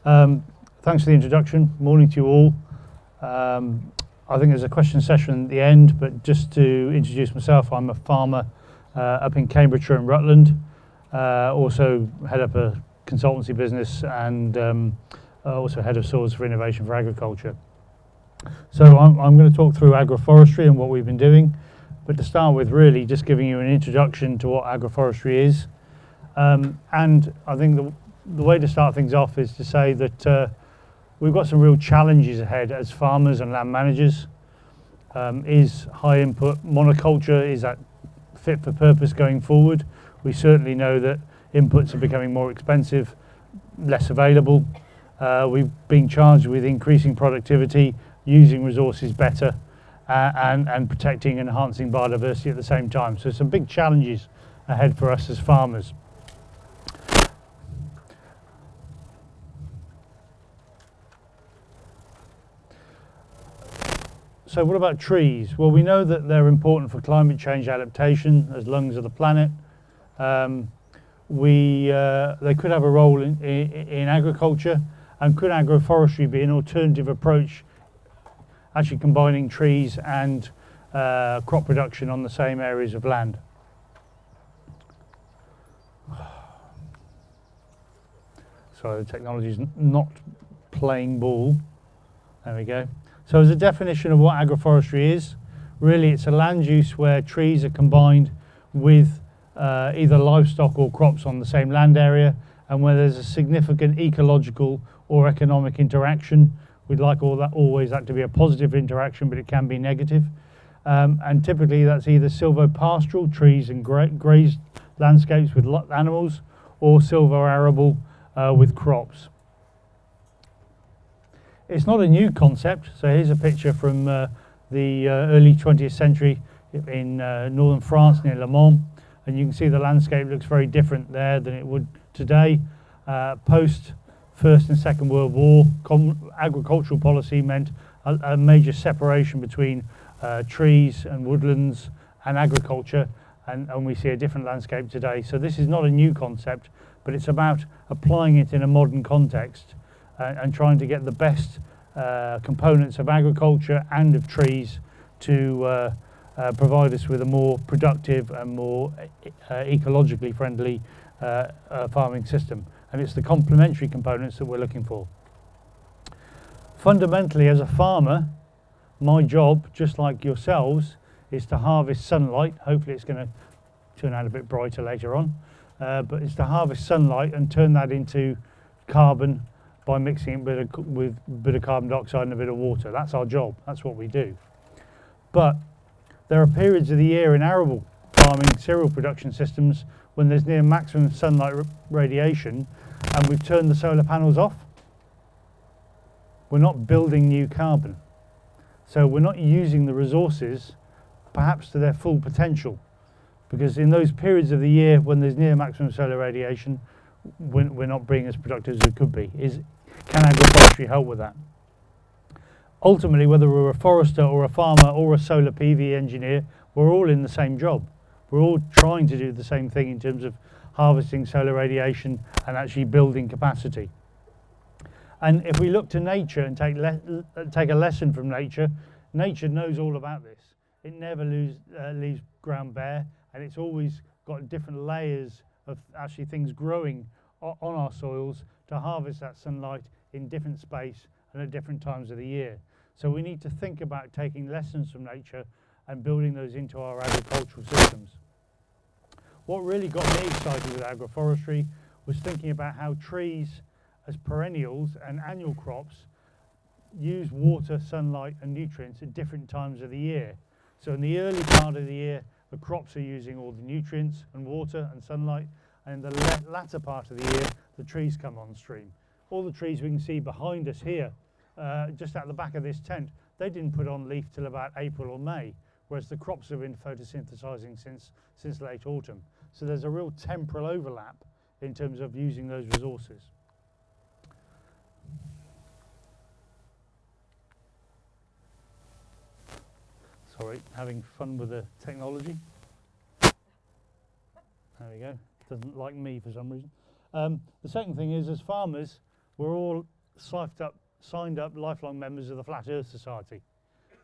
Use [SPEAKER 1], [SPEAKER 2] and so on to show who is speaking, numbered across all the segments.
[SPEAKER 1] Thanks for the introduction. Morning to you all. I think there's a question session at the end, but just to introduce myself, I'm a farmer up in Cambridgeshire and Rutland. Also head up a consultancy business and also head of soils for innovation for agriculture. So I'm going to talk through agroforestry and what we've been doing, but to start with, really just giving you an introduction to what agroforestry is. And I think the way to start things off is to say that we've got some real challenges ahead as farmers and land managers. Is high input monoculture, is that fit for purpose going forward? We certainly know that inputs are becoming more expensive, less available. We've been charged with increasing productivity, using resources better, and protecting and enhancing biodiversity at the same time. So some big challenges ahead for us as farmers. So what about trees? Well, we know that they're important for climate change adaptation as lungs of the planet. They could have a role in agriculture, and could agroforestry be an alternative approach, actually combining trees and crop production on the same areas of land? Sorry, the technology's not playing ball. There we go. So as a definition of what agroforestry is, really it's a land use where trees are combined with either livestock or crops on the same land area, and where there's a significant ecological or economic interaction. We'd like always that to be a positive interaction, but it can be negative. And typically that's either silvopastoral, trees and grazed landscapes with animals, or silvo-arable with crops. It's not a new concept. So here's a picture from the early 20th century in northern France near Le Mans, and you can see the landscape looks very different there than it would today. Post First and Second World War, agricultural policy meant a major separation between trees and woodlands and agriculture, and we see a different landscape today. So this is not a new concept, but it's about applying it in a modern context and trying to get the best components of agriculture and of trees to provide us with a more productive and more ecologically friendly farming system. And it's the complementary components that we're looking for. Fundamentally, as a farmer, my job, just like yourselves, is to harvest sunlight. Hopefully it's going to turn out a bit brighter later on, but it's to harvest sunlight and turn that into carbon by mixing it with a bit of carbon dioxide and a bit of water. That's our job, that's what we do. But there are periods of the year in arable farming, cereal production systems, when there's near maximum sunlight radiation, and we've turned the solar panels off. We're not building new carbon. So we're not using the resources perhaps to their full potential, because in those periods of the year when there's near maximum solar radiation, we're not being as productive as we could be. Can agroforestry help with that? Ultimately, whether we're a forester or a farmer or a solar PV engineer, we're all in the same job. We're all trying to do the same thing in terms of harvesting solar radiation and actually building capacity. And if we look to nature and take a lesson from nature, nature knows all about this. It never leaves ground bare, and it's always got different layers of actually things growing on our soils to harvest that sunlight in different space and at different times of the year. So we need to think about taking lessons from nature and building those into our agricultural systems. What really got me excited with agroforestry was thinking about how trees as perennials and annual crops use water, sunlight and nutrients at different times of the year. So in the early part of the year, the crops are using all the nutrients and water and sunlight, and in the latter part of the year, the trees come on stream. All the trees we can see behind us here, just at the back of this tent, they didn't put on leaf till about April or May, whereas the crops have been photosynthesizing since late autumn. So there's a real temporal overlap in terms of using those resources. Sorry, having fun with the technology. There we go. Doesn't like me for some reason. The second thing is, as farmers, we're all signed up lifelong members of the Flat Earth Society.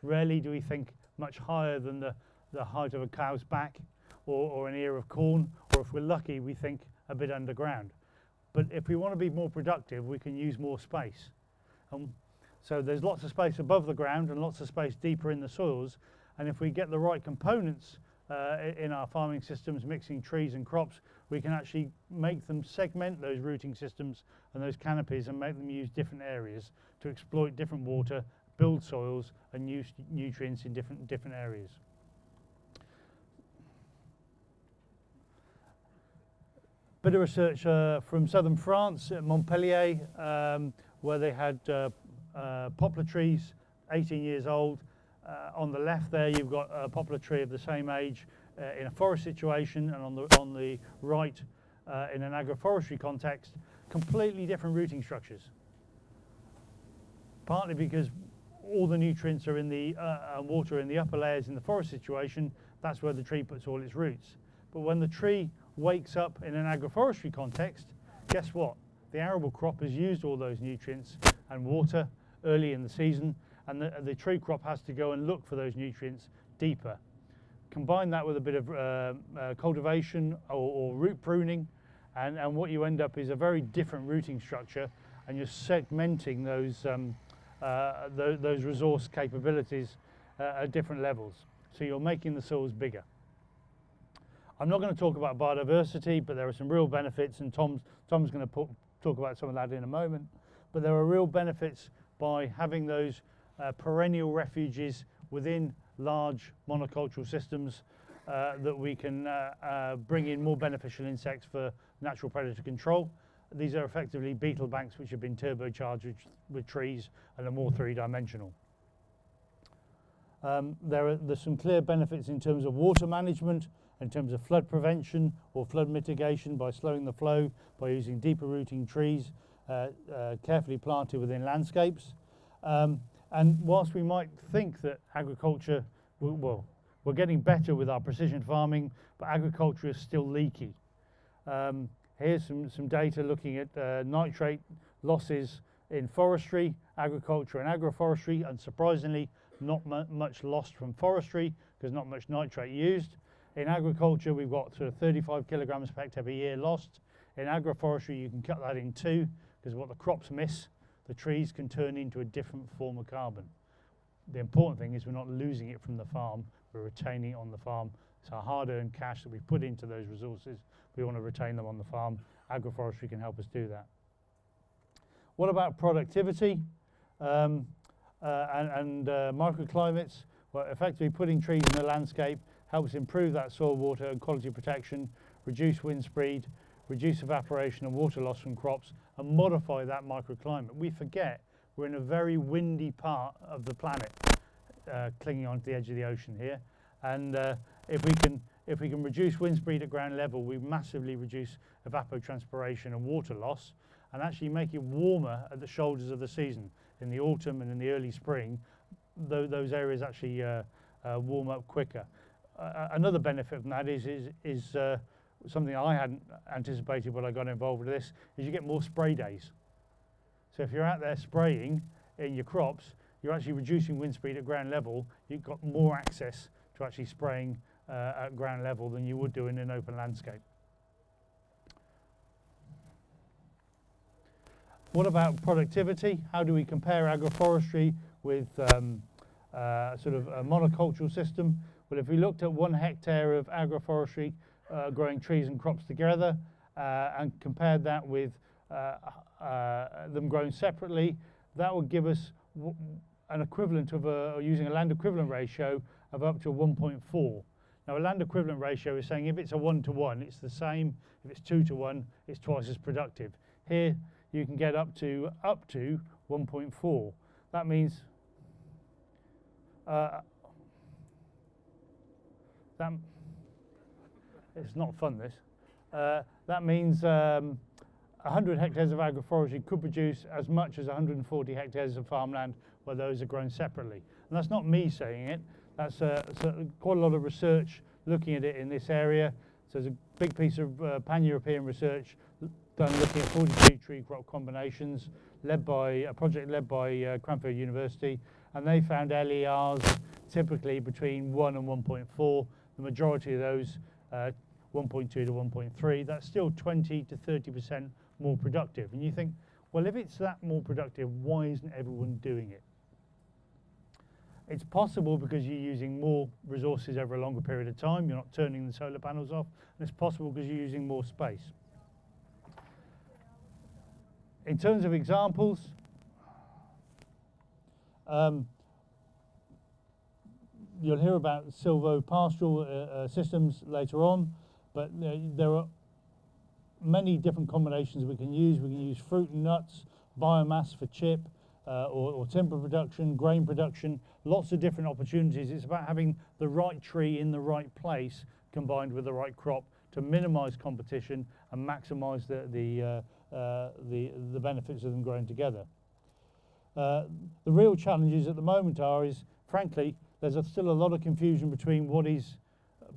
[SPEAKER 1] Rarely do we think much higher than the height of a cow's back or an ear of corn, or if we're lucky, we think a bit underground. But if we want to be more productive, we can use more space. So there's lots of space above the ground and lots of space deeper in the soils. And if we get the right components in our farming systems, mixing trees and crops, we can actually make them segment those rooting systems and those canopies and make them use different areas to exploit different water, build soils and use nutrients in different areas. Bit of research from southern France at Montpellier, where they had poplar trees, 18 years old. On the left there you've got a poplar tree of the same age in a forest situation, and on the right in an agroforestry context, completely different rooting structures. Partly because all the nutrients are in the water in the upper layers in the forest situation, that's where the tree puts all its roots. But when the tree wakes up in an agroforestry context, guess what? The arable crop has used all those nutrients and water early in the season, and the tree crop has to go and look for those nutrients deeper. Combine that with a bit of cultivation or root pruning, and what you end up is a very different rooting structure, and you're segmenting those resource capabilities at different levels. So you're making the soils bigger. I'm not going to talk about biodiversity, but there are some real benefits, and Tom's going to talk about some of that in a moment. But there are real benefits by having those perennial refuges within large monocultural systems that we can bring in more beneficial insects for natural predator control. These are effectively beetle banks which have been turbocharged with trees and are more three-dimensional. There's some clear benefits in terms of water management, in terms of flood prevention or flood mitigation by slowing the flow, by using deeper rooting trees carefully planted within landscapes. And whilst we might think that agriculture, well, we're getting better with our precision farming, but agriculture is still leaky. Here's some data looking at nitrate losses in forestry, agriculture and agroforestry. Unsurprisingly, not much lost from forestry because not much nitrate used. In agriculture, we've got sort of 35 kilograms per hectare per year lost. In agroforestry, you can cut that in two, because what the crops miss, the trees can turn into a different form of carbon. The important thing is we're not losing it from the farm, we're retaining it on the farm. It's our hard-earned cash that we put into those resources. We want to retain them on the farm. Agroforestry can help us do that. What about productivity and microclimates? Well, effectively putting trees in the landscape helps improve that soil, water and quality protection, reduce wind speed, reduce evaporation and water loss from crops, and modify that microclimate. We forget we're in a very windy part of the planet, clinging onto the edge of the ocean here. And if we can reduce wind speed at ground level, we massively reduce evapotranspiration and water loss, and actually make it warmer at the shoulders of the season. In the autumn and in the early spring, those areas actually warm up quicker. Another benefit from that is something I hadn't anticipated when I got involved with this, is you get more spray days. So if you're out there spraying in your crops, you're actually reducing wind speed at ground level. You've got more access to actually spraying at ground level than you would do in an open landscape. What about productivity? How do we compare agroforestry with sort of a monocultural system? Well, if we looked at 1 hectare of agroforestry growing trees and crops together and compared that with them grown separately, that would give us an equivalent of using a land equivalent ratio of up to 1.4. Now, a land equivalent ratio is saying if it's a 1-to-1, it's the same. If it's 2-to-1, it's twice as productive. Here, you can get up to 1.4. That means it's not fun, this. That means 100 hectares of agroforestry could produce as much as 140 hectares of farmland where those are grown separately. And that's not me saying it. That's quite a lot of research looking at it in this area. So there's a big piece of pan-European research done looking at 42 tree crop combinations, a project led by Cranfield University, and they found LERs typically between 1 and 1.4. The majority of those 1.2 to 1.3. That's still 20 to 30% more productive. And you think, well, if it's that more productive, why isn't everyone doing it? It's possible because you're using more resources over a longer period of time. You're not turning the solar panels off. And it's possible because you're using more space. In terms of examples, you'll hear about silvopastoral systems later on, but there are many different combinations we can use. We can use fruit and nuts, biomass for chip, or timber production, grain production, lots of different opportunities. It's about having the right tree in the right place combined with the right crop to minimise competition and maximise the benefits of them growing together. The real challenges at the moment is, frankly, there's still a lot of confusion between what is,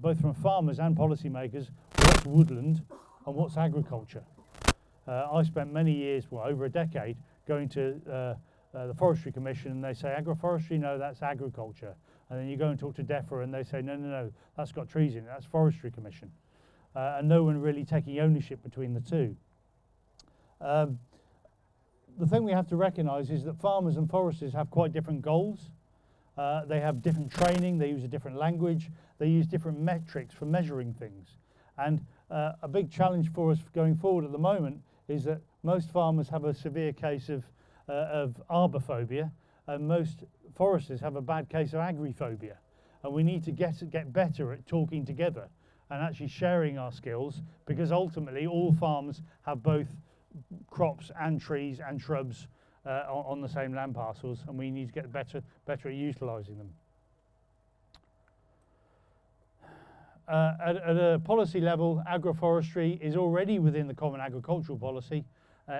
[SPEAKER 1] both from farmers and policymakers, what's woodland and what's agriculture. I spent many years, well, over a decade, going to the Forestry Commission, and they say agroforestry, no, that's agriculture. And then you go and talk to DEFRA and they say, no, that's got trees in it, that's Forestry Commission. And no one really taking ownership between the two. The thing we have to recognise is that farmers and foresters have quite different goals. They have different training, they use a different language, they use different metrics for measuring things. And a big challenge for us going forward at the moment is that most farmers have a severe case of arbophobia, and most foresters have a bad case of agriphobia. And we need to get better at talking together and actually sharing our skills, because ultimately all farms have both crops and trees and shrubs on the same land parcels, and we need to get better at utilising them. At a policy level, agroforestry is already within the Common Agricultural Policy,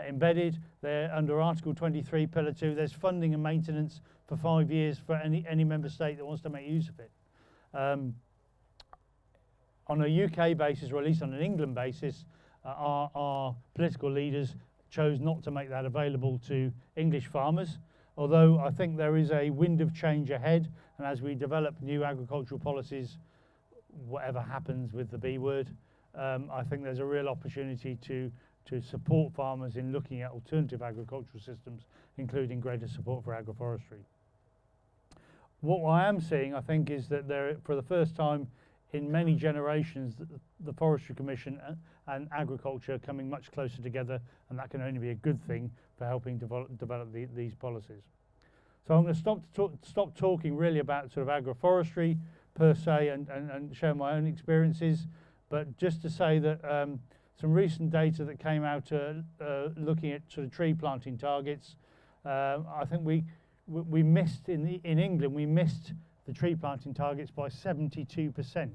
[SPEAKER 1] embedded. They're under Article 23, Pillar 2. There's funding and maintenance for 5 years for any member state that wants to make use of it. On a UK basis, or at least on an England basis, our political leaders chose not to make that available to English farmers, although I think there is a wind of change ahead, and as we develop new agricultural policies, whatever happens with the B word, I think there's a real opportunity to support farmers in looking at alternative agricultural systems, including greater support for agroforestry. What I am seeing, I think, is that there, for the first time in many generations, the Forestry Commission and agriculture are coming much closer together, and that can only be a good thing for helping develop these policies. So I'm going to stop talking really about sort of agroforestry per se and share my own experiences, but just to say that some recent data that came out looking at sort of tree planting targets, I think we missed in England, we missed the tree planting targets by 72%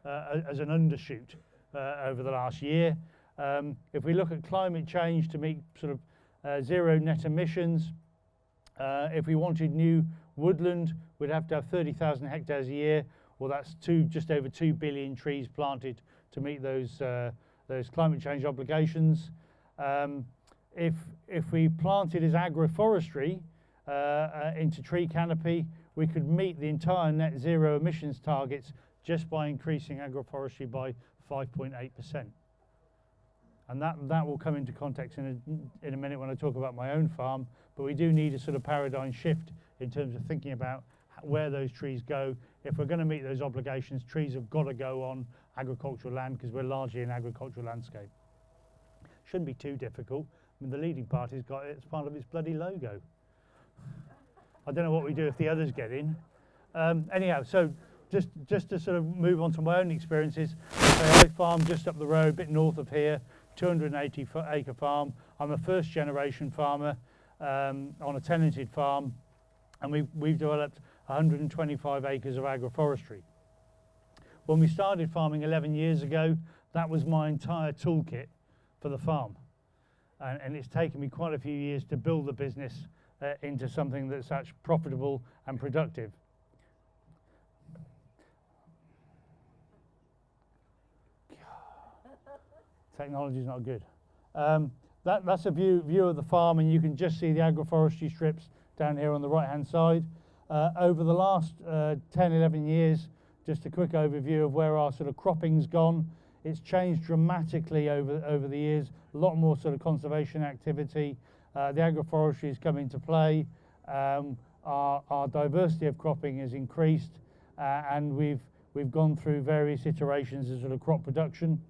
[SPEAKER 1] as an undershoot over the last year. If we look at climate change to meet sort of zero net emissions, if we wanted new woodland, we'd have to have 30,000 hectares a year. Well, that's just over 2 billion trees planted to meet those climate change obligations. If we planted as agroforestry into tree canopy, we could meet the entire net zero emissions targets just by increasing agroforestry by 5.8%. And that will come into context in a minute when I talk about my own farm, but we do need a sort of paradigm shift in terms of thinking about where those trees go. If we're going to meet those obligations, trees have got to go on agricultural land, because we're largely an agricultural landscape. Shouldn't be too difficult. I mean, the leading party's got it as part of its bloody logo. I don't know what we do if the others get in. Anyhow, so just to sort of move on to my own experiences, I farm just up the road, a bit north of here, 280 acre farm. I'm a first generation farmer on a tenanted farm, and we've developed 125 acres of agroforestry. When we started farming 11 years ago, that was my entire toolkit for the farm. And it's taken me quite a few years to build the business into something that's actually profitable and productive. Technology is not good. that's a view of the farm, and you can just see the agroforestry strips down here on the right hand side. Over the last 10, 11 years, just a quick overview of where our sort of cropping's gone. It's changed dramatically over the years, a lot more sort of conservation activity. The agroforestry has come into play. Our diversity of cropping has increased, and we've gone through various iterations of sort of crop production.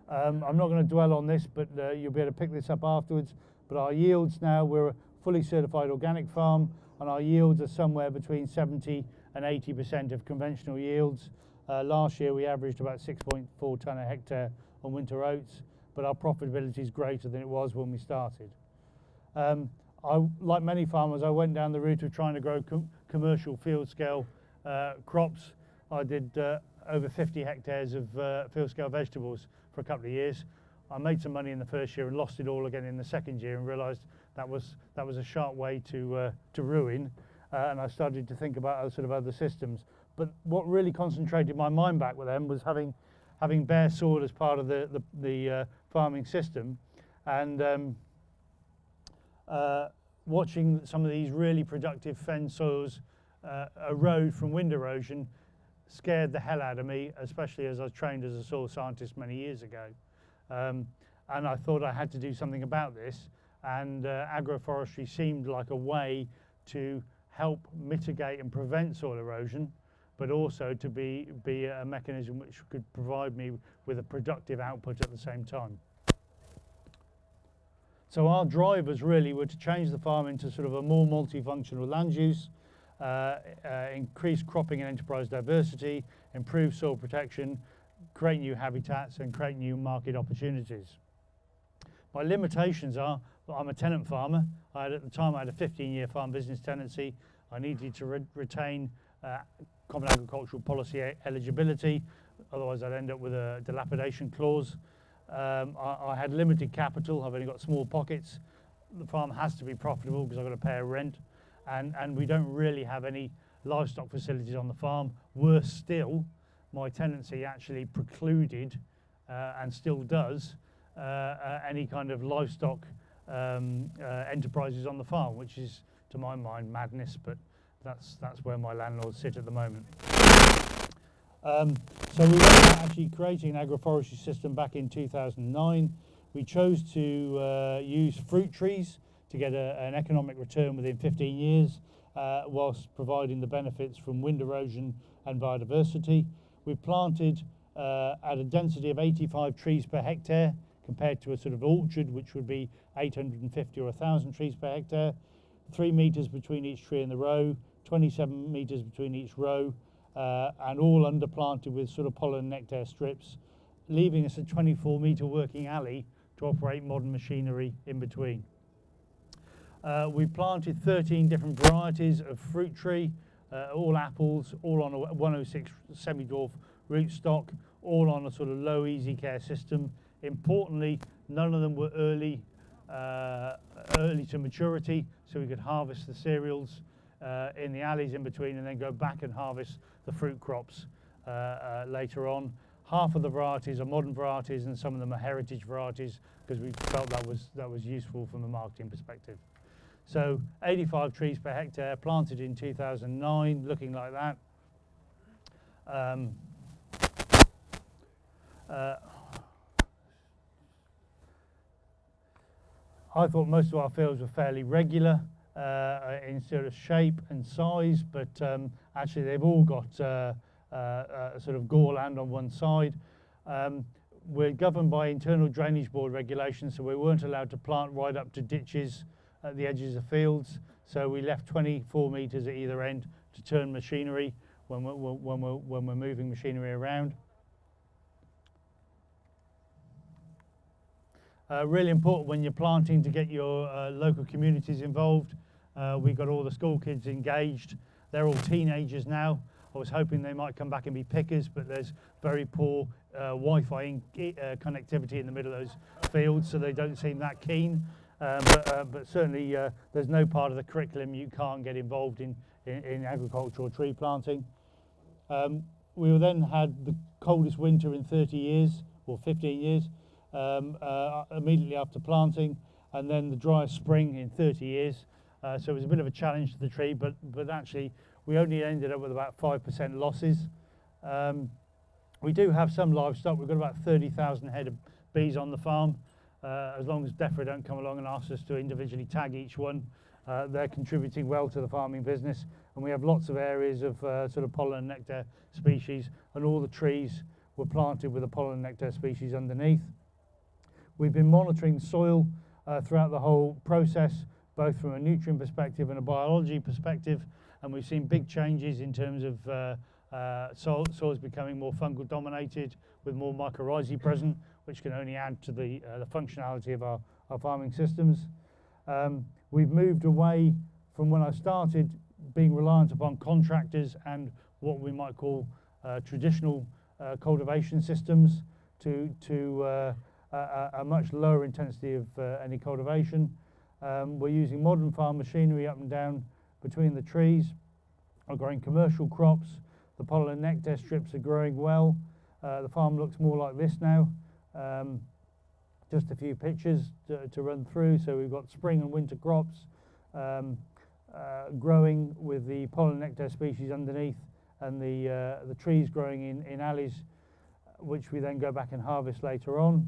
[SPEAKER 1] I'm not going to dwell on this, but you'll be able to pick this up afterwards. But our yields now, we're a fully certified organic farm, and our yields are somewhere between 70 and 80% of conventional yields. Last year we averaged about 6.4 tonne a hectare on winter oats, but our profitability is greater than it was when we started. Like many farmers, I went down the route of trying to grow commercial field scale crops. I did over 50 hectares of field scale vegetables for a couple of years. I made some money in the first year and lost it all again in the second year, and realised that was a sharp way to ruin. And I started to think about sort of other systems. But what really concentrated my mind back with them was having bare soil as part of the farming system, and watching some of these really productive fen soils erode from wind erosion scared the hell out of me, especially as I was trained as a soil scientist many years ago. And I thought I had to do something about this, and agroforestry seemed like a way to help mitigate and prevent soil erosion, but also to be a mechanism which could provide me with a productive output at the same time. So our drivers really were to change the farm into sort of a more multifunctional land use, increase cropping and enterprise diversity, improve soil protection, create new habitats, and create new market opportunities. My limitations are that I'm a tenant farmer. At the time I had a 15-year farm business tenancy. I needed to retain Common Agricultural Policy eligibility, otherwise I'd end up with a dilapidation clause. I had limited capital. I've only got small pockets. The farm has to be profitable because I've got to pay a rent, and we don't really have any livestock facilities on the farm. Worse still, my tenancy actually precluded, and still does, any kind of livestock enterprises on the farm, which is, to my mind, madness, but that's where my landlords sit at the moment. So we were actually creating an agroforestry system back in 2009. We chose to use fruit trees to get an economic return within 15 years, whilst providing the benefits from wind erosion and biodiversity. We planted at a density of 85 trees per hectare, compared to a sort of orchard, which would be 850 or 1,000 trees per hectare. 3 metres between each tree in the row, 27 metres between each row, and all underplanted with sort of pollen nectar strips, leaving us a 24-metre working alley to operate modern machinery in between. We planted 13 different varieties of fruit tree, all apples, all on a 106 semi-dwarf rootstock, all on a sort of low easy care system. Importantly, none of them were early to maturity, so we could harvest the cereals in the alleys in between, and then go back and harvest the fruit crops later on. Half of the varieties are modern varieties, and some of them are heritage varieties, because we felt that was useful from a marketing perspective. So 85 trees per hectare, planted in 2009, looking like that. I thought most of our fields were fairly regular in sort of shape and size, but actually they've all got sort of goreland on one side. We're governed by internal drainage board regulations, so we weren't allowed to plant right up to ditches at the edges of fields. So we left 24 metres at either end to turn machinery when we're moving machinery around. Really important when you're planting to get your local communities involved. We got all the school kids engaged. They're all teenagers now. I was hoping they might come back and be pickers, but there's very poor Wi-Fi connectivity in the middle of those fields, so they don't seem that keen. But certainly there's no part of the curriculum you can't get involved in agricultural tree planting. We then had the coldest winter in 30 years, or 15 years. immediately after planting, and then the driest spring in 30 years. So it was a bit of a challenge to the tree, but actually we only ended up with about 5% losses. We do have some livestock. We've got about 30,000 head of bees on the farm. As long as DEFRA don't come along and ask us to individually tag each one, they're contributing well to the farming business. And we have lots of areas of sort of pollen and nectar species, and all the trees were planted with a pollen and nectar species underneath. We've been monitoring soil throughout the whole process, both from a nutrient perspective and a biology perspective, and we've seen big changes in terms of soils becoming more fungal dominated with more mycorrhizae present, which can only add to the functionality of our farming systems. We've moved away from, when I started, being reliant upon contractors and what we might call traditional cultivation systems to a much lower intensity of any cultivation. We're using modern farm machinery up and down between the trees. We're growing commercial crops. The pollen and nectar strips are growing well. The farm looks more like this now. Just a few pictures to run through. So we've got spring and winter crops growing with the pollen and nectar species underneath, and the trees growing in alleys, which we then go back and harvest later on.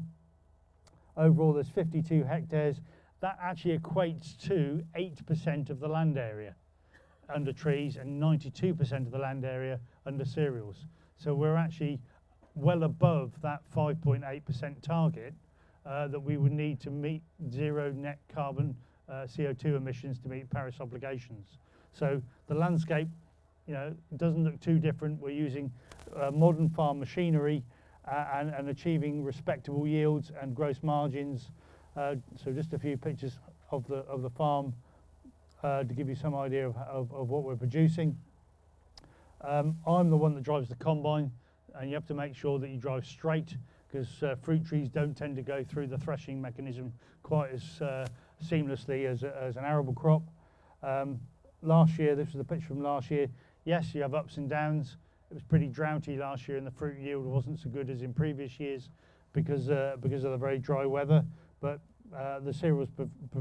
[SPEAKER 1] Overall, there's 52 hectares. That actually equates to 8% of the land area under trees and 92% of the land area under cereals. So we're actually well above that 5.8% target that we would need to meet zero net carbon CO2 emissions to meet Paris obligations. So the landscape, doesn't look too different. We're using modern farm machinery and achieving respectable yields and gross margins. So just a few pictures of the farm to give you some idea of what we're producing. I'm the one that drives the combine, and you have to make sure that you drive straight, because fruit trees don't tend to go through the threshing mechanism quite as seamlessly as an arable crop. Last year, this was a picture from last year. Yes, you have ups and downs. It was pretty droughty last year, and the fruit yield wasn't so good as in previous years because of the very dry weather. But the cereals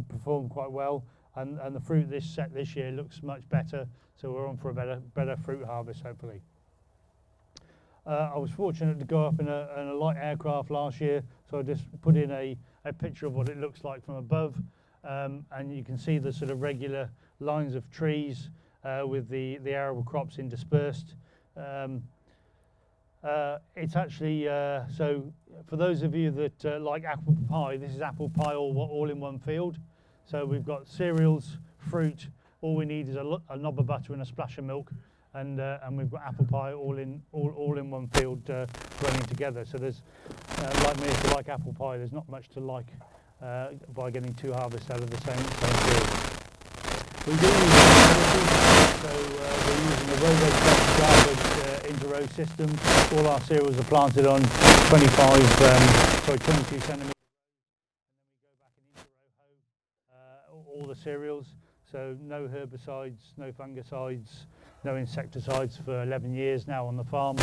[SPEAKER 1] performed quite well, and the fruit this year looks much better. So we're on for a better fruit harvest, hopefully. I was fortunate to go up in a light aircraft last year, so I just put in a picture of what it looks like from above, and you can see the sort of regular lines of trees with the arable crops interspersed. It's actually, so for those of you that like apple pie, this is apple pie all in one field. So we've got cereals, fruit, all we need is a knob of butter and a splash of milk, and we've got apple pie all in one field running together. So there's, like me, if you like apple pie, there's not much to like by getting two harvests out of the same field. We do use so we're using a row-bed inter-row system. All our cereals are planted on 22 centimetre, and then we go back and inter-row hoe all the cereals. So no herbicides, no fungicides, no insecticides for 11 years now on the farm.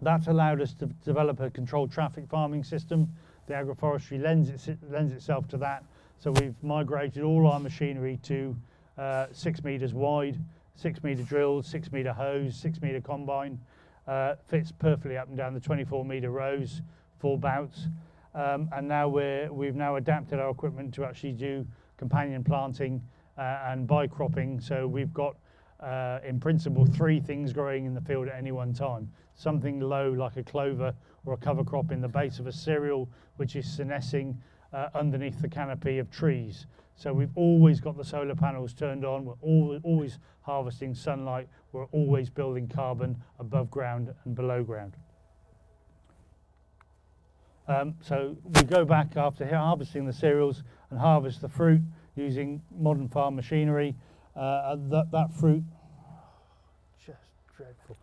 [SPEAKER 1] That's allowed us to develop a controlled traffic farming system. The agroforestry lends itself to that. So we've migrated all our machinery to 6 metres wide, 6 metre drills, 6 metre hose, 6 metre combine. Fits perfectly up and down the 24 metre rows, 4 bouts. And now we've now adapted our equipment to actually do companion planting and bi-cropping. So we've got, in principle, 3 things growing in the field at any one time. Something low like a clover or a cover crop in the base of a cereal, which is senescing underneath the canopy of trees. So we've always got the solar panels turned on. We're always harvesting sunlight. We're always building carbon above ground and below ground. So we go back after harvesting the cereals and harvest the fruit using modern farm machinery. That fruit, just dreadful.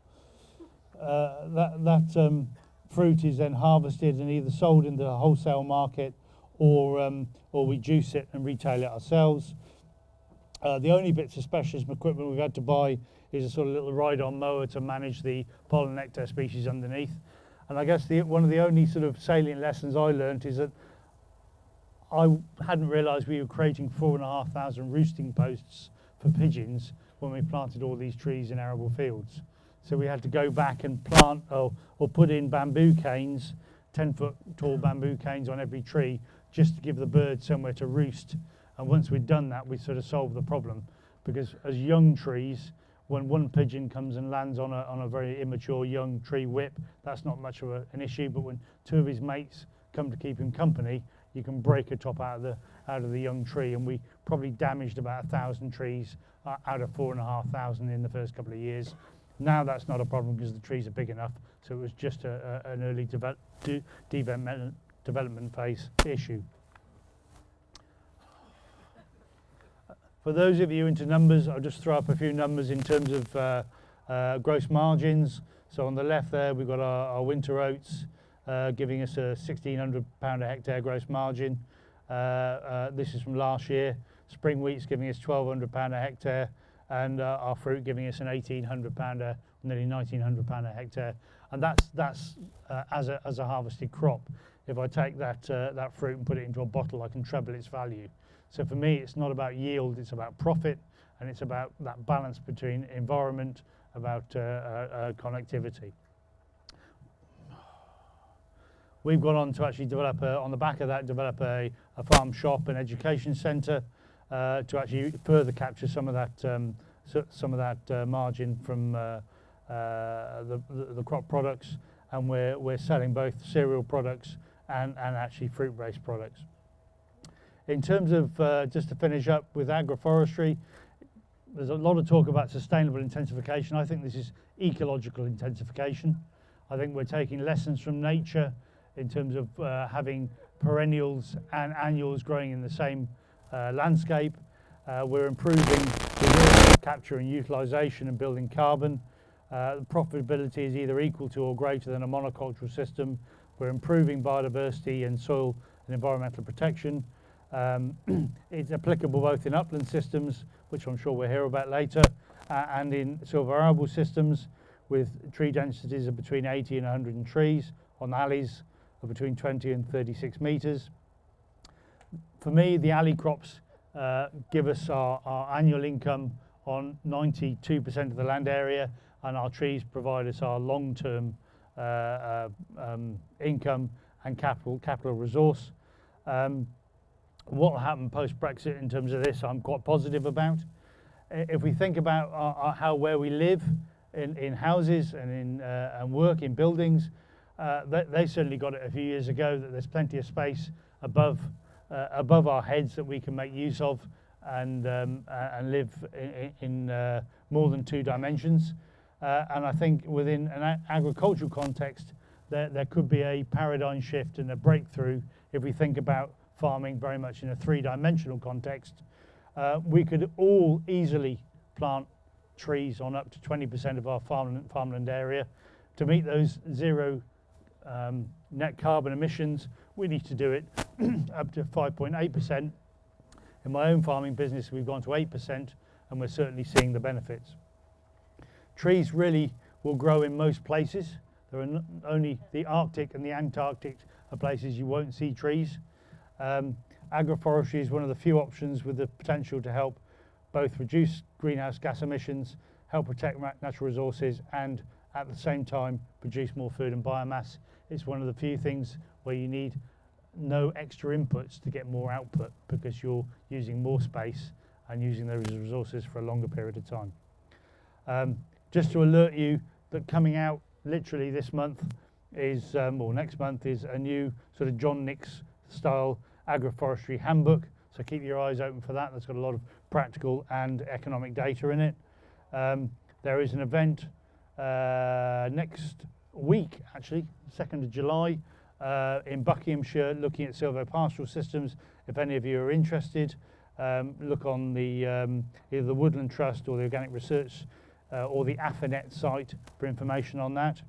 [SPEAKER 1] That fruit is then harvested and either sold in the wholesale market, or we juice it and retail it ourselves. The only bits of specialist equipment we've had to buy is a sort of little ride-on mower to manage the pollen nectar species underneath. And I guess one of the only sort of salient lessons I learnt is that I hadn't realised we were creating 4,500 roosting posts for pigeons when we planted all these trees in arable fields. So we had to go back and plant or put in bamboo canes, 10-foot tall bamboo canes on every tree, just to give the birds somewhere to roost. And once we'd done that, we sort of solved the problem. Because as young trees, when one pigeon comes and lands on a very immature young tree whip, that's not much of an issue. But when two of his mates come to keep him company, you can break a top out of the young tree. And we probably damaged about 1,000 trees out of 4,500 in the first couple of years. Now that's not a problem because the trees are big enough. So it was just an early development phase issue. For those of you into numbers, I'll just throw up a few numbers in terms of gross margins. So on the left there, we've got our winter oats giving us a £1,600 a hectare gross margin. This is from last year. Spring wheat's giving us £1,200 a hectare, and our fruit giving us an £1,800, nearly £1,900 a hectare. And that's as a harvested crop. If I take that fruit and put it into a bottle, I can treble its value. So for me, it's not about yield, it's about profit, and it's about that balance between environment, about connectivity. We've gone on to actually develop, on the back of that, develop a farm shop and education centre to actually further capture some of that margin from the crop products, and we're selling both cereal products and actually fruit-based products. In terms of, just to finish up with agroforestry, there's a lot of talk about sustainable intensification. I think this is ecological intensification. I think we're taking lessons from nature in terms of having perennials and annuals growing in the same landscape. We're improving resource capture and utilisation and building carbon. The profitability is either equal to or greater than a monocultural system. We're improving biodiversity and soil and environmental protection. It's applicable both in upland systems, which I'm sure we'll hear about later, and in sort of arable systems with tree densities of between 80 and 100 trees, on alleys of between 20 and 36 metres. For me, the alley crops give us our annual income on 92% of the land area, and our trees provide us our long-term income and capital resource. What will happen post-Brexit in terms of this, I'm quite positive about. If we think about where we live in houses and and work in buildings, they certainly got it a few years ago that there's plenty of space above our heads that we can make use of and live in more than two dimensions. And I think within an agricultural context, there could be a paradigm shift and a breakthrough if we think about farming very much in a three-dimensional context. We could all easily plant trees on up to 20% of our farmland area. To meet those zero net carbon emissions, we need to do it up to 5.8%. In my own farming business, we've gone to 8%, and we're certainly seeing the benefits. Trees really will grow in most places. There are only the Arctic and the Antarctic are places you won't see trees. Agroforestry is one of the few options with the potential to help both reduce greenhouse gas emissions, help protect natural resources, and at the same time produce more food and biomass. It's one of the few things where you need no extra inputs to get more output because you're using more space and using those resources for a longer period of time. Just to alert you that coming out literally this month is, or next month, is a new sort of John Nicks style agroforestry handbook. So keep your eyes open for that. That's got a lot of practical and economic data in it. There is an event next week, actually, 2nd of July, in Buckinghamshire, looking at silvopastoral systems. If any of you are interested, look on the either the Woodland Trust or the Organic Research or the AFINET site for information on that.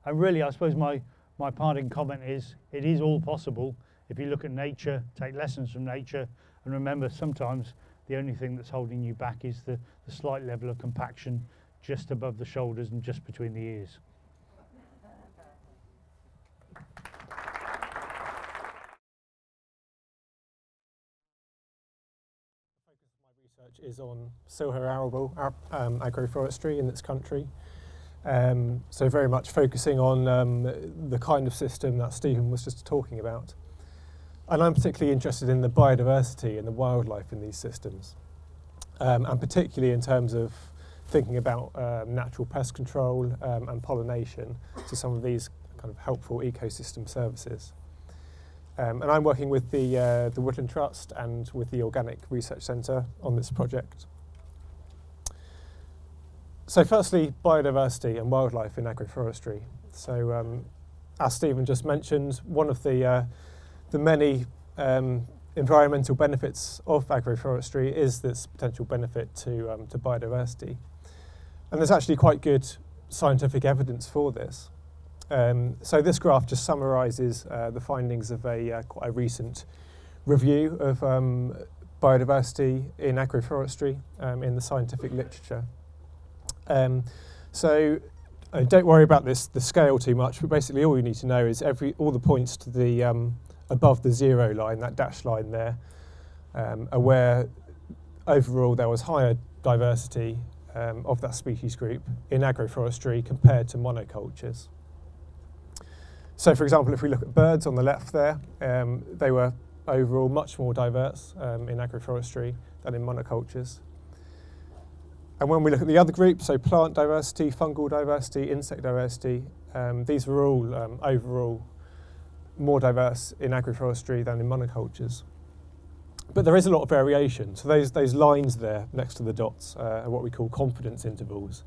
[SPEAKER 1] And really, I suppose my parting comment is, it is all possible if you look at nature, take lessons from nature, and remember sometimes the only thing that's holding you back is the slight level of compaction just above the shoulders and just between the ears.
[SPEAKER 2] research is on silver arable agroforestry in this country. So very much focusing on the kind of system that Stephen was just talking about. And I'm particularly interested in the biodiversity and the wildlife in these systems, and particularly in terms of thinking about natural pest control and pollination to some of these kind of helpful ecosystem services. And I'm working with the Woodland Trust and with the Organic Research Centre on this project. So firstly, biodiversity and wildlife in agroforestry. So as Stephen just mentioned, one of the many environmental benefits of agroforestry is this potential benefit to biodiversity. And there's actually quite good scientific evidence for this. So this graph just summarises the findings of quite a recent review of biodiversity in agroforestry in the scientific literature. So don't worry about the scale too much, but basically all you need to know is all the points to the above the 0 line, that dashed line there, are where overall there was higher diversity of that species group in agroforestry compared to monocultures. So for example, if we look at birds on the left there, they were overall much more diverse in agroforestry than in monocultures. And when we look at the other group, so plant diversity, fungal diversity, insect diversity, these were all overall more diverse in agroforestry than in monocultures. But there is a lot of variation. So those lines there next to the dots are what we call confidence intervals.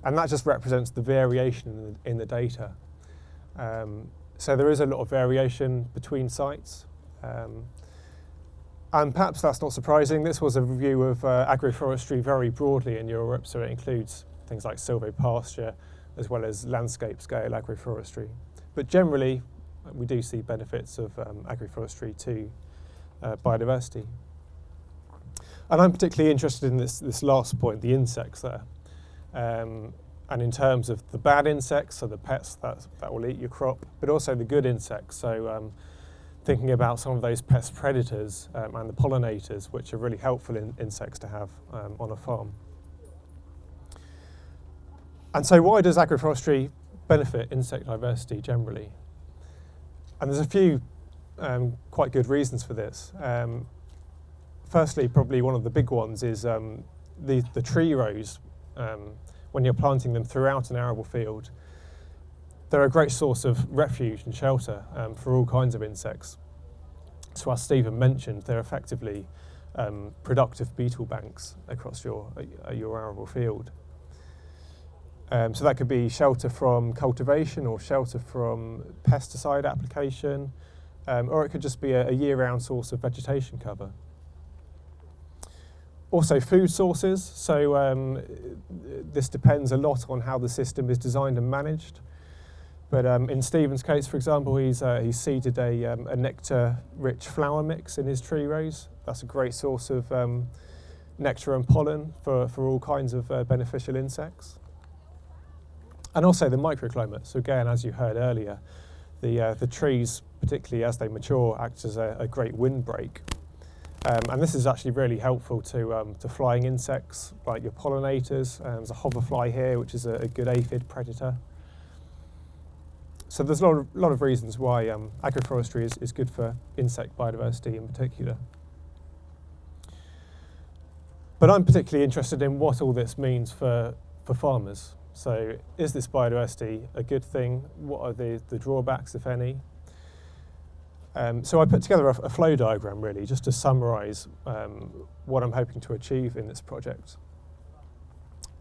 [SPEAKER 2] And that just represents the variation in the data. So there is a lot of variation between sites. And perhaps that's not surprising. This was a review of agroforestry very broadly in Europe, so it includes things like silvopasture as well as landscape scale agroforestry. But generally, we do see benefits of agroforestry to biodiversity. And I'm particularly interested in this last point, the insects there. And in terms of the bad insects, so the pests that will eat your crop, but also the good insects. So thinking about some of those pest predators and the pollinators, which are really helpful insects to have on a farm. And so why does agroforestry benefit insect diversity generally? And there's a few quite good reasons for this. Firstly, probably one of the big ones is the tree rows. When you're planting them throughout an arable field, they're a great source of refuge and shelter for all kinds of insects. So as Stephen mentioned, they're effectively productive beetle banks across your arable field. So that could be shelter from cultivation or shelter from pesticide application, or it could just be a year-round source of vegetation cover. Also food sources, so this depends a lot on how the system is designed and managed. But in Stephen's case, for example, he's seeded a nectar-rich flower mix in his tree rows. That's a great source of nectar and pollen for all kinds of beneficial insects. And also the microclimate. So again, as you heard earlier, the trees, particularly as they mature, act as a great windbreak. And this is actually really helpful to flying insects like your pollinators. There's a hoverfly here, which is a good aphid predator. So there's a lot of reasons why agroforestry is good for insect biodiversity in particular. But I'm particularly interested in what all this means for farmers. So is this biodiversity a good thing? What are the drawbacks, if any? So I put together a flow diagram really, just to summarise what I'm hoping to achieve in this project.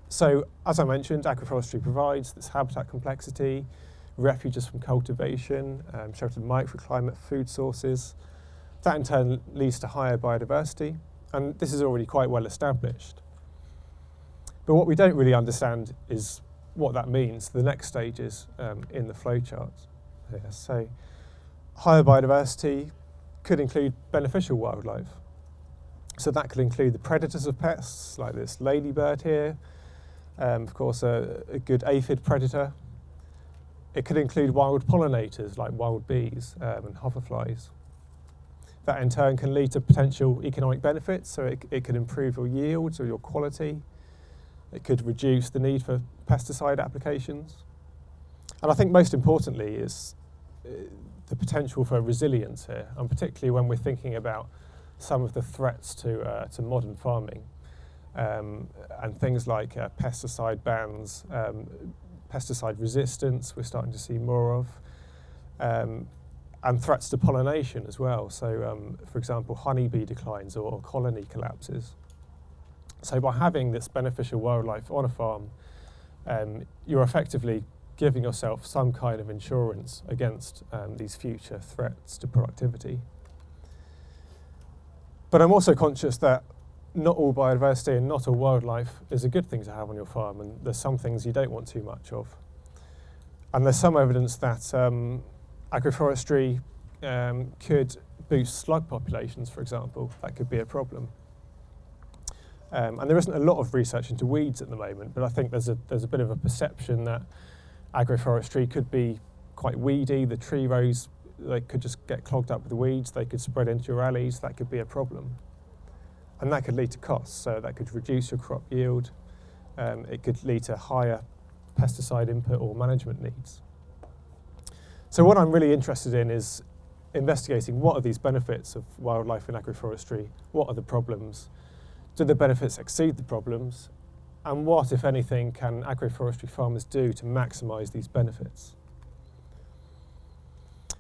[SPEAKER 2] So as I mentioned, agroforestry provides this habitat complexity, refuges from cultivation, sheltered microclimate, food sources. That in turn leads to higher biodiversity, and this is already quite well established. But what we don't really understand is what that means, the next stages in the flowchart here. So higher biodiversity could include beneficial wildlife. So that could include the predators of pests, like this ladybird here, of course a good aphid predator. It could include wild pollinators, like wild bees and hoverflies. That in turn can lead to potential economic benefits, so it could improve your yields or your quality. It could reduce the need for pesticide applications. And I think most importantly is the potential for resilience here, and particularly when we're thinking about some of the threats to modern farming, and things like pesticide bans, pesticide resistance we're starting to see more of, and threats to pollination as well. So, for example, honeybee declines or colony collapses. So by having this beneficial wildlife on a farm, you're effectively giving yourself some kind of insurance against these future threats to productivity. But I'm also conscious that not all biodiversity and not all wildlife is a good thing to have on your farm, and there's some things you don't want too much of. And there's some evidence that agroforestry could boost slug populations, for example. That could be a problem. And there isn't a lot of research into weeds at the moment, but I think there's a bit of a perception that agroforestry could be quite weedy. The tree rows, they could just get clogged up with weeds. They could spread into your alleys. That could be a problem. And that could lead to costs. So that could reduce your crop yield. It could lead to higher pesticide input or management needs. So what I'm really interested in is investigating what are these benefits of wildlife in agroforestry, what are the problems, do the benefits exceed the problems, and what, if anything, can agroforestry farmers do to maximise these benefits?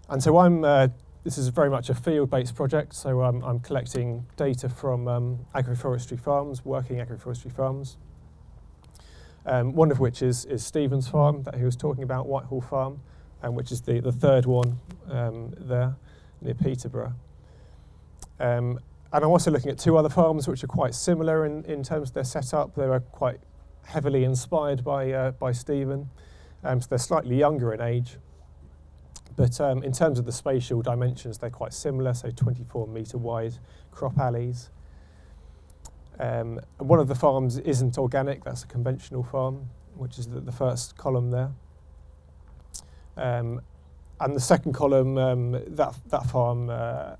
[SPEAKER 2] And so this is very much a field-based project, so I'm collecting data from agroforestry farms, working agroforestry farms, one of which is Stephen's farm that he was talking about, Whitehall Farm, which is the third one there near Peterborough. And I'm also looking at two other farms which are quite similar in terms of their setup. They were quite heavily inspired by Stephen, so they're slightly younger in age. But in terms of the spatial dimensions, they're quite similar, so 24-metre wide crop alleys. And one of the farms isn't organic, that's a conventional farm, which is the first column there. And the second column, that farm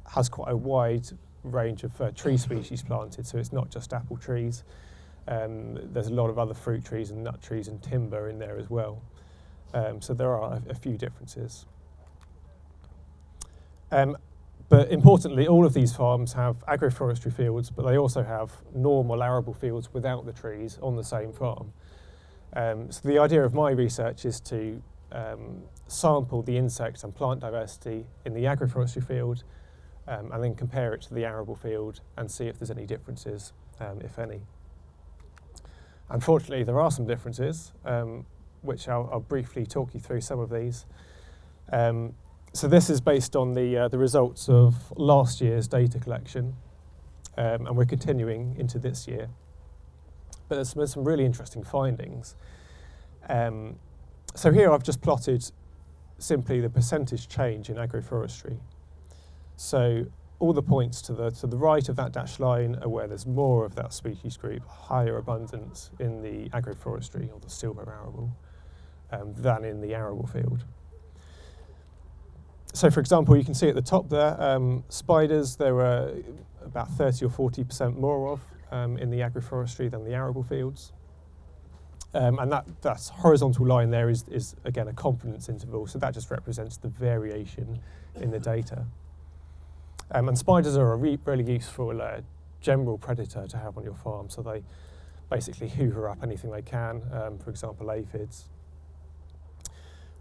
[SPEAKER 2] has quite a wide range of tree species planted, so it's not just apple trees. There's a lot of other fruit trees and nut trees and timber in there as well. So there are a few differences. But importantly, all of these farms have agroforestry fields, but they also have normal arable fields without the trees on the same farm. So the idea of my research is to sample the insect and plant diversity in the agroforestry field and then compare it to the arable field and see if there's any differences, if any. Unfortunately, there are some differences, which I'll briefly talk you through some of these. So this is based on the results of last year's data collection, and we're continuing into this year. But there's some really interesting findings. So here I've just plotted simply the percentage change in agroforestry. So all the points to the right of that dashed line are where there's more of that species group, higher abundance in the agroforestry or the silver arable than in the arable field. So for example, you can see at the top there, spiders, there were about 30 or 40% more of in the agroforestry than the arable fields. And that horizontal line there is again a confidence interval, so that just represents the variation in the data. And spiders are a really useful general predator to have on your farm, so they basically hoover up anything they can, for example aphids.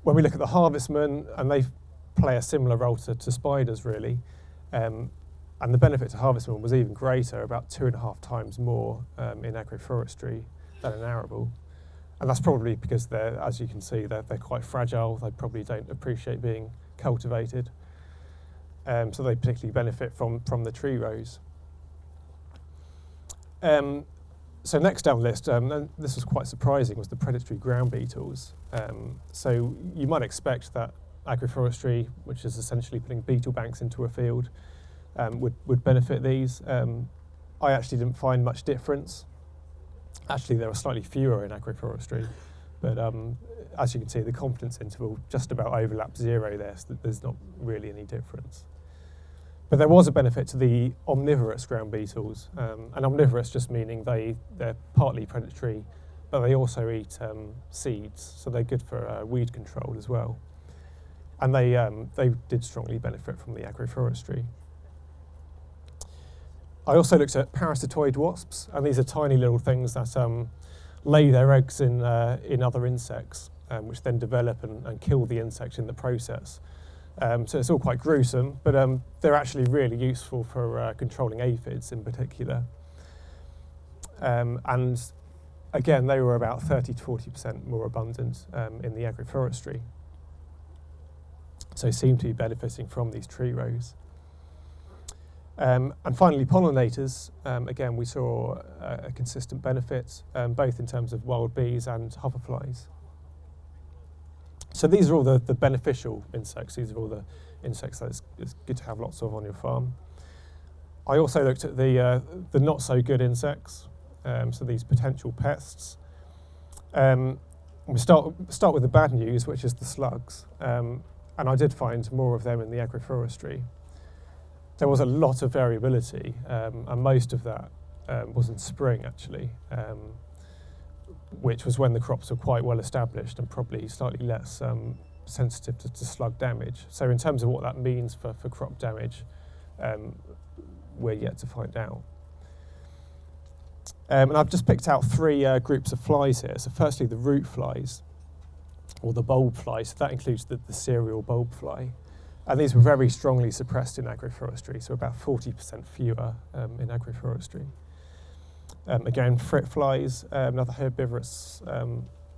[SPEAKER 2] When we look at the harvestmen, and they play a similar role to spiders really, and the benefit to harvestmen was even greater, about 2.5 times more in agroforestry than in arable. And that's probably because they're, as you can see, they're quite fragile. They probably don't appreciate being cultivated. So they particularly benefit from the tree rows. So next down the list, and this was quite surprising, was the predatory ground beetles. So you might expect that agroforestry, which is essentially putting beetle banks into a field, would benefit these. I actually didn't find much difference. Actually, there are slightly fewer in agroforestry, but as you can see, the confidence interval just about overlaps 0 there, so there's not really any difference. But there was a benefit to the omnivorous ground beetles, and omnivorous just meaning they're partly predatory, but they also eat seeds, so they're good for weed control as well. And they did strongly benefit from the agroforestry. I also looked at parasitoid wasps, and these are tiny little things that lay their eggs in other insects, which then develop and kill the insect in the process. So it's all quite gruesome, but they're actually really useful for controlling aphids in particular. And again, they were about 30 to 40% more abundant in the agroforestry. So seem to be benefiting from these tree rows. And finally, pollinators. Again, we saw a consistent benefit, both in terms of wild bees and hoverflies. So these are all the beneficial insects. These are all the insects that it's good to have lots of on your farm. I also looked at the not so good insects, so these potential pests. We start with the bad news, which is the slugs. And I did find more of them in the agroforestry. There was a lot of variability, and most of that was in spring, actually, which was when the crops were quite well established and probably slightly less sensitive to slug damage. So in terms of what that means for crop damage, we're yet to find out. And I've just picked out three groups of flies here. So firstly, the root flies, or the bulb flies. So that includes the cereal bulb fly. And these were very strongly suppressed in agroforestry, so about 40% fewer in agroforestry. Again, frit flies, another herbivorous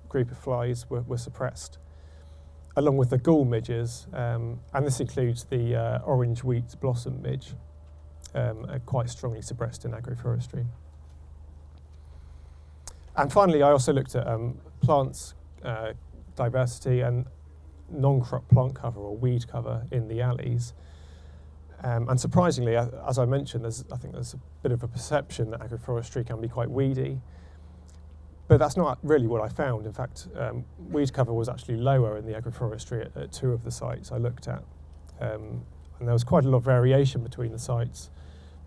[SPEAKER 2] group of flies were suppressed, along with the gall midges, and this includes the orange wheat blossom midge, quite strongly suppressed in agroforestry. And finally, I also looked at plants diversity and non-crop plant cover or weed cover in the alleys. And surprisingly, as I mentioned, I think there's a bit of a perception that agroforestry can be quite weedy, but that's not really what I found. In fact, weed cover was actually lower in the agroforestry at two of the sites I looked at. And there was quite a lot of variation between the sites,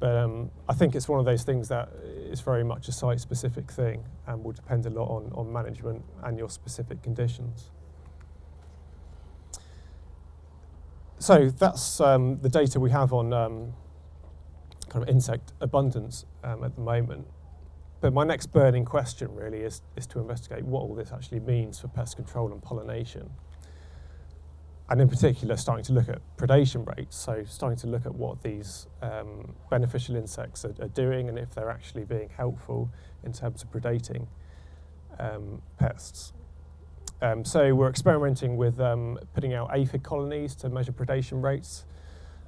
[SPEAKER 2] but I think it's one of those things that is very much a site-specific thing and will depend a lot on management and your specific conditions. So that's the data we have on kind of insect abundance at the moment. But my next burning question really is to investigate what all this actually means for pest control and pollination. And in particular, starting to look at predation rates, so starting to look at what these beneficial insects are doing and if they're actually being helpful in terms of predating pests. So we're experimenting with putting out aphid colonies to measure predation rates,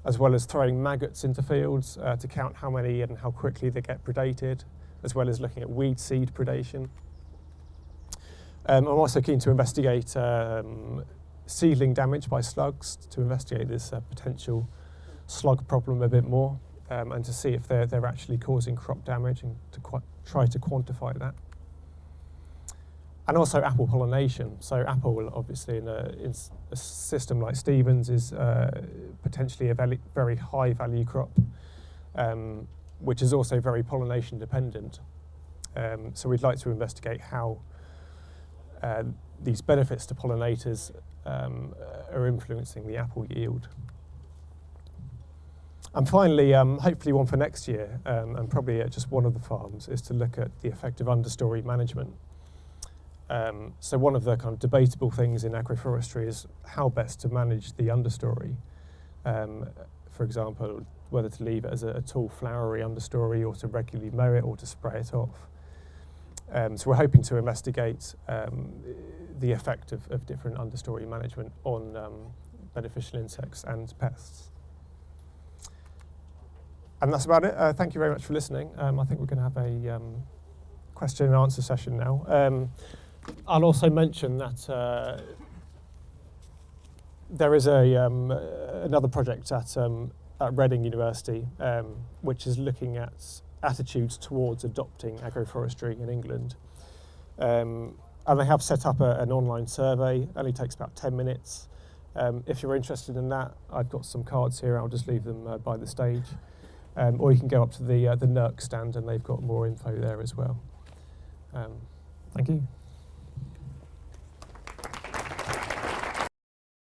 [SPEAKER 2] as well as throwing maggots into fields to count how many and how quickly they get predated, as well as looking at weed seed predation. I'm also keen to investigate seedling damage by slugs, to investigate this potential slug problem a bit more, and to see if they're actually causing crop damage and to try to quantify that. And also apple pollination. So apple, obviously, in a system like Stevens, is potentially a very high value crop, which is also very pollination dependent. So we'd like to investigate how these benefits to pollinators are influencing the apple yield. And finally, hopefully one for next year, and probably at just one of the farms, is to look at the effect of understory management. So one of the kind of debatable things in agroforestry is how best to manage the understory. For example, whether to leave it as a tall flowery understory or to regularly mow it or to spray it off. So we're hoping to investigate the effect of different understory management on beneficial insects and pests. And that's about it. Thank you very much for listening. I think we're going to have a question and answer session now. I'll also mention that there is another project at Reading University, which is looking at attitudes towards adopting agroforestry in England. And they have set up an online survey. It only takes about 10 minutes. If you're interested in that, I've got some cards here. I'll just leave them by the stage. Or you can go up to the NERC stand and they've got more info there as well. Thank you.